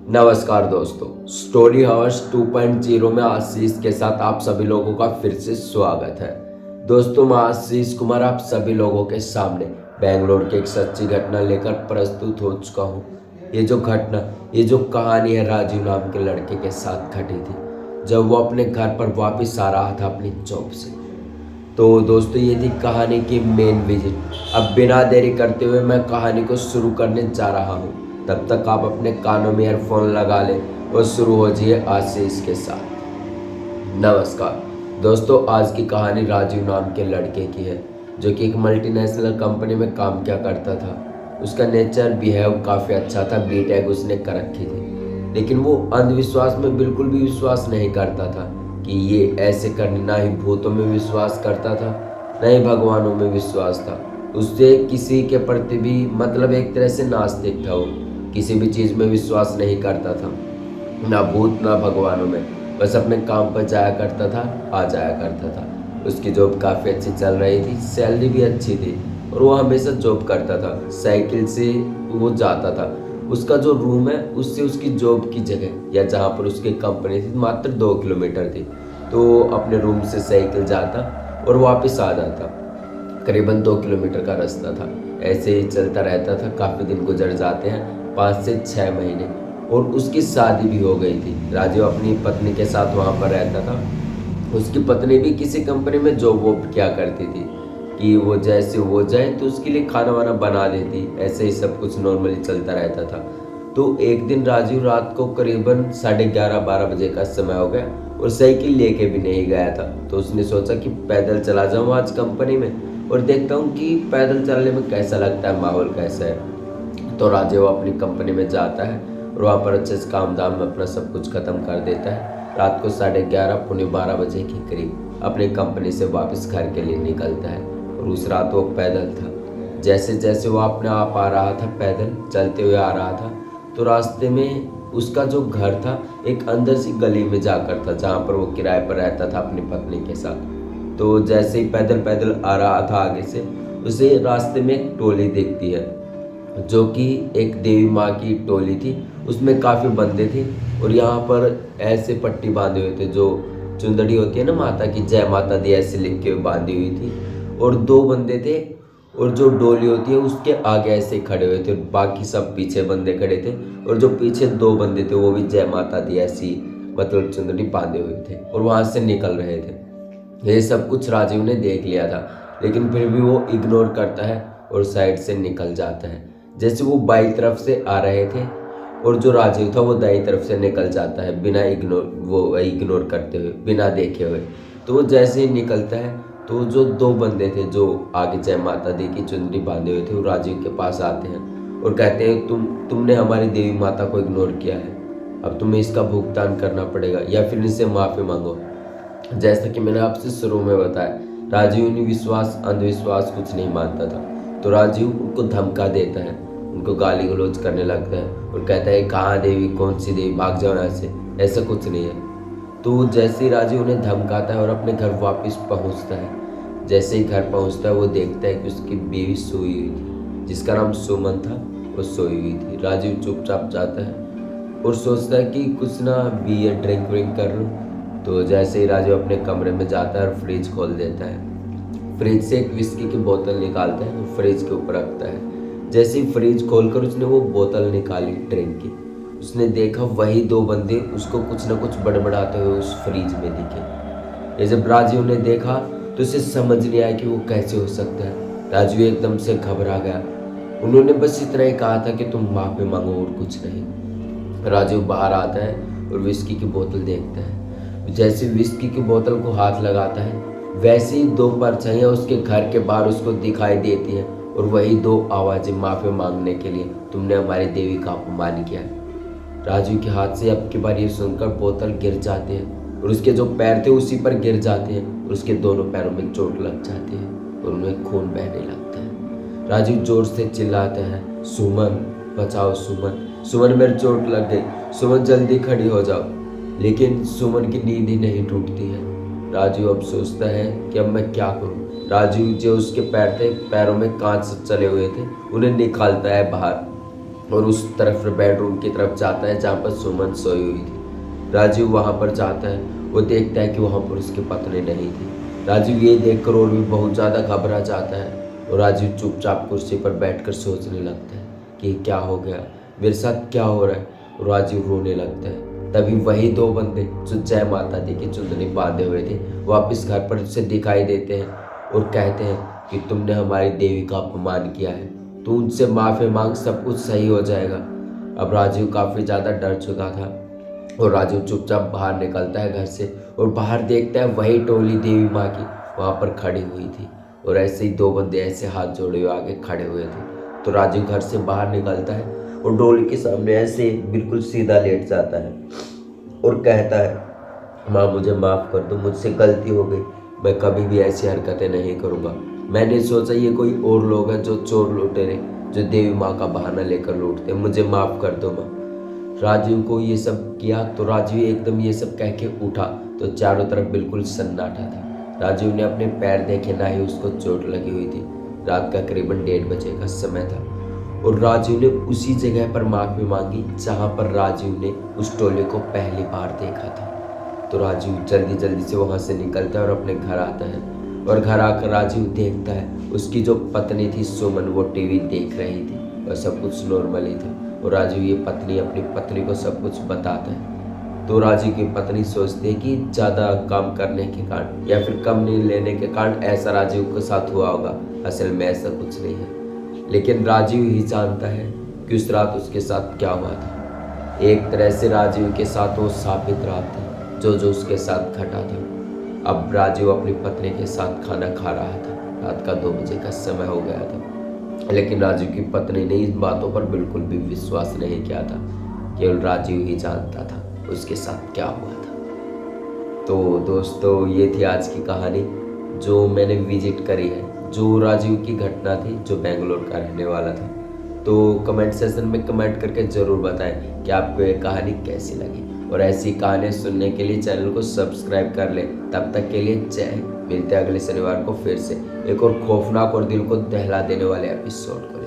नमस्कार दोस्तों, story house 2.0 में आशीष के साथ आप सभी लोगों का फिर से स्वागत है। दोस्तों, मैं आशीष कुमार आप सभी लोगों के सामने बेंगलोर की एक सच्ची घटना लेकर प्रस्तुत हो चुका हूँ। ये जो कहानी है राजीव नाम के लड़के के साथ घटी थी जब वो अपने घर पर वापस आ रहा था अपनी जॉब से। तो दोस्तों, ये थी कहानी की मेन विजिट। अब बिना देरी करते हुए मैं कहानी को शुरू करने जा रहा हूँ। तब तक आप अपने कानों में ईयरफोन लगा लें और शुरू हो जाइए आशीष के साथ। नमस्कार दोस्तों, आज की कहानी राजीव नाम के लड़के की है जो कि एक मल्टीनेशनल कंपनी में काम किया करता था। उसका नेचर बिहेव काफ़ी अच्छा था, बीटेक उसने कर रखी थी, लेकिन वो अंधविश्वास में बिल्कुल भी विश्वास नहीं करता था कि ये ऐसे करने। ना ही भूतों में विश्वास करता था, ना ही भगवानों में विश्वास था। उससे किसी के प्रति भी मतलब एक तरह से नास्तिक था। वो किसी भी चीज़ में विश्वास नहीं करता था, ना भूत ना भगवानों में। बस अपने काम पर जाया करता था, आ जाया करता था। उसकी जॉब काफ़ी अच्छी चल रही थी, सैलरी भी अच्छी थी और वो हमेशा जॉब करता था। साइकिल से वो जाता था। उसका जो रूम है उससे उसकी जॉब की जगह या जहाँ पर उसकी कंपनी थी मात्र 2 किलोमीटर थी। तो वो अपने रूम से साइकिल जाता और वापस आ जाता। करीबन 2 किलोमीटर का रास्ता था। ऐसे ही चलता रहता था। काफ़ी दिन गुजर जाते हैं, 5 से 6 महीने, और उसकी शादी भी हो गई थी। राजीव अपनी पत्नी के साथ वहाँ पर रहता था। उसकी पत्नी भी किसी कंपनी में जॉब वॉब किया करती थी कि वो जैसे हो जाए तो उसके लिए खाना वाना बना देती। ऐसे ही सब कुछ नॉर्मली चलता रहता था। तो एक दिन राजीव रात को करीबन 11:30-12 बजे का समय हो गया और साइकिल लेके भी नहीं गया था। तो उसने सोचा कि पैदल चला जाऊँ आज कंपनी में और देखता हूँ कि पैदल चलने में कैसा लगता है, माहौल कैसा है। तो राजीव अपनी कंपनी में जाता है और वहाँ पर अच्छे से काम धाम में अपना सब कुछ ख़त्म कर देता है। रात को 11:30-12 बजे के करीब अपनी कंपनी से वापस घर के लिए निकलता है और उस रात वो पैदल था। जैसे जैसे वो अपने आप आ रहा था, पैदल चलते हुए आ रहा था, तो रास्ते में उसका जो घर था एक अंदर सी गली में जाकर था जहाँ पर वो किराए पर रहता था अपनी पत्नी के साथ। तो जैसे ही पैदल पैदल आ रहा था आगे से, उसे रास्ते में एक टोली दिखती है जो कि एक देवी माँ की टोली थी। उसमें काफ़ी बंदे थे और यहाँ पर ऐसे पट्टी बांधे हुए थे, जो चुंदड़ी होती है ना माता की, जय माता दी ऐसे लिख के बांधी हुई थी। और 2 बंदे थे और जो डोली होती है उसके आगे ऐसे खड़े हुए थे, बाकी सब पीछे बंदे खड़े थे। और जो पीछे 2 बंदे थे वो भी जय माता दी ऐसी मतलब चुंदड़ी बांधे हुए थे और वहाँ से निकल रहे थे। ये सब कुछ राजीव ने देख लिया था, लेकिन फिर भी वो इग्नोर करता है और साइड से निकल जाता है। जैसे वो बाई तरफ से आ रहे थे और जो राजीव था वो दाई तरफ से निकल जाता है बिना इग्नोर करते हुए, बिना देखे हुए। तो वो जैसे ही निकलता है तो जो 2 बंदे थे जो आगे जय माता दी की चुनरी बांधे हुए थे वो राजीव के पास आते हैं और कहते हैं तुमने हमारी देवी माता को इग्नोर किया है, अब तुम्हें इसका भुगतान करना पड़ेगा या फिर इनसे माफ़ी मांगो। जैसा कि मैंने आपसे शुरू में बताया, राजीव विश्वास अंधविश्वास कुछ नहीं मानता था। तो राजीव उनको धमका देता है, उनको गाली गलौज करने लगता है और कहता है कहाँ देवी, कौन सी देवी, भाग जाओ यहाँ से, ऐसा कुछ नहीं है। तो जैसे ही राजीव उन्हें धमकाता है और अपने घर वापस पहुँचता है, जैसे ही घर पहुँचता है वो देखता है कि उसकी बीवी सोई हुई थी, जिसका नाम सुमन था, वो सोई हुई थी। राजीव चुपचाप जाता है और सोचता है कि कुछ ना बियर ड्रिंक व्रिंक कर लूँ। तो जैसे ही राजू अपने कमरे में जाता है और फ्रिज खोल देता है, फ्रिज से एक विस्की की बोतल निकालता है और फ्रिज के ऊपर रखता है। जैसे ही फ्रिज खोलकर उसने वो बोतल निकाली ड्रिंक की, उसने देखा वही 2 बंदे उसको कुछ ना कुछ बड़बड़ाते हुए उस फ्रिज में दिखे। ये जब राजीव ने देखा तो उसे समझ नहीं आया कि वो कैसे हो सकता है। राजीव एकदम से घबरा गया। उन्होंने बस इतना ही कहा था कि तुम माफी मांगो और कुछ नहीं। राजीव बाहर आता है और विस्की की बोतल देखता है। जैसे विस्की की बोतल को हाथ लगाता है, वैसे ही 2 परछाइयाँ उसके घर के बाहर उसको दिखाई देती हैं और वही 2 आवाज़ें माफ़ी मांगने के लिए, तुमने हमारी देवी का अपमान किया। राजू के हाथ से अब की बार ये सुनकर बोतल गिर जाते हैं और उसके जो पैर थे उसी पर गिर जाते हैं और उसके दोनों पैरों में चोट लग जाती है और उन्हें खून बहने लगता है। राजू जोर से चिल्लाते हैं, सुमन बचाओ, सुमन, सुमन मेरी चोट लग गई, सुमन जल्दी खड़ी हो जाओ। लेकिन सुमन की नींद ही नहीं टूटती है। राजू अब सोचता है कि अब मैं क्या करूं। राजू जो उसके पैर थे, पैरों में कांच चले हुए थे, उन्हें निकालता है बाहर। और उस तरफ बेडरूम की तरफ जाता है जहाँ पर सुमन सोई हुई थी। राजीव वहाँ पर जाता है, वो देखता है कि वहाँ पर उसकी पत्नी नहीं थी। राजीव ये देखकर और भी बहुत ज़्यादा घबरा जाता है और राजीव चुपचाप कुर्सी पर बैठकर सोचने लगता है कि क्या हो गया, मेरे साथ क्या हो रहा है। और राजीव रोने लगता है। तभी वही दो बंदे जो जय माता दी की चुंदनी बांधे हुए थे वापस घर पर उसे दिखाई देते हैं और कहते हैं कि तुमने हमारी देवी का अपमान किया है, तो उनसे माफ़ी मांग, सब कुछ सही हो जाएगा। अब राजीव काफ़ी ज़्यादा डर चुका था और राजीव चुपचाप बाहर निकलता है घर से और बाहर देखता है वही टोली देवी माँ की वहाँ पर खड़ी हुई थी और ऐसे ही दो बंदे ऐसे हाथ जोड़े हुए आगे खड़े हुए थे। तो राजीव घर से बाहर निकलता है और डोली के सामने ऐसे बिल्कुल सीधा लेट जाता है और कहता है, माँ मुझे माफ़ कर दो, मुझसे गलती हो गई, मैं कभी भी ऐसी हरकतें नहीं करूँगा। मैंने सोचा ये कोई और लोग हैं जो चोर लुटेरे जो देवी माँ का बहाना लेकर लूटते, मुझे माफ़ कर दो माँ। राजीव को ये सब किया तो राजीव एकदम ये सब कह के उठा तो चारों तरफ बिल्कुल सन्नाटा था। राजीव ने अपने पैर देखे, ना ही उसको चोट लगी हुई थी। रात का करीबन 1:30 बजे का समय था और राजीव ने उसी जगह पर माफ़ी मांगी जहाँ पर राजीव ने उस टोले को पहली बार देखा था। तो राजीव जल्दी जल्दी से वहाँ से निकलता है और अपने घर आता है और घर आकर राजीव देखता है उसकी जो पत्नी थी सुमन वो टीवी देख रही थी और सब कुछ नॉर्मल ही था। और राजीव ये अपनी पत्नी को सब कुछ बताता है। तो राजीव की पत्नी सोचती है कि ज़्यादा काम करने के कारण या फिर कम नींद लेने के कारण ऐसा राजीव के साथ हुआ होगा। असल में ऐसा कुछ नहीं है, लेकिन राजीव ही जानता है कि उस रात उसके साथ क्या हुआ था। एक तरह से राजीव के साथ वो साबित रात थी जो उसके साथ घटा था। अब राजीव अपनी पत्नी के साथ खाना खा रहा था। रात का 2 बजे का समय हो गया था, लेकिन राजीव की पत्नी ने इन बातों पर बिल्कुल भी विश्वास नहीं किया था। केवल राजीव ही जानता था उसके साथ क्या हुआ था। तो दोस्तों ये थी आज की कहानी जो मैंने विजिट करी है, जो राजीव की घटना थी जो बेंगलोर का रहने वाला था। तो कमेंट सेक्शन में कमेंट करके ज़रूर बताएं कि आपको ये कहानी कैसी लगी और ऐसी कहानियाँ सुनने के लिए चैनल को सब्सक्राइब कर लें। तब तक के लिए जय हिंद। मिलते हैं अगले शनिवार को फिर से एक और खौफनाक और दिल को दहला देने वाले एपिसोड को।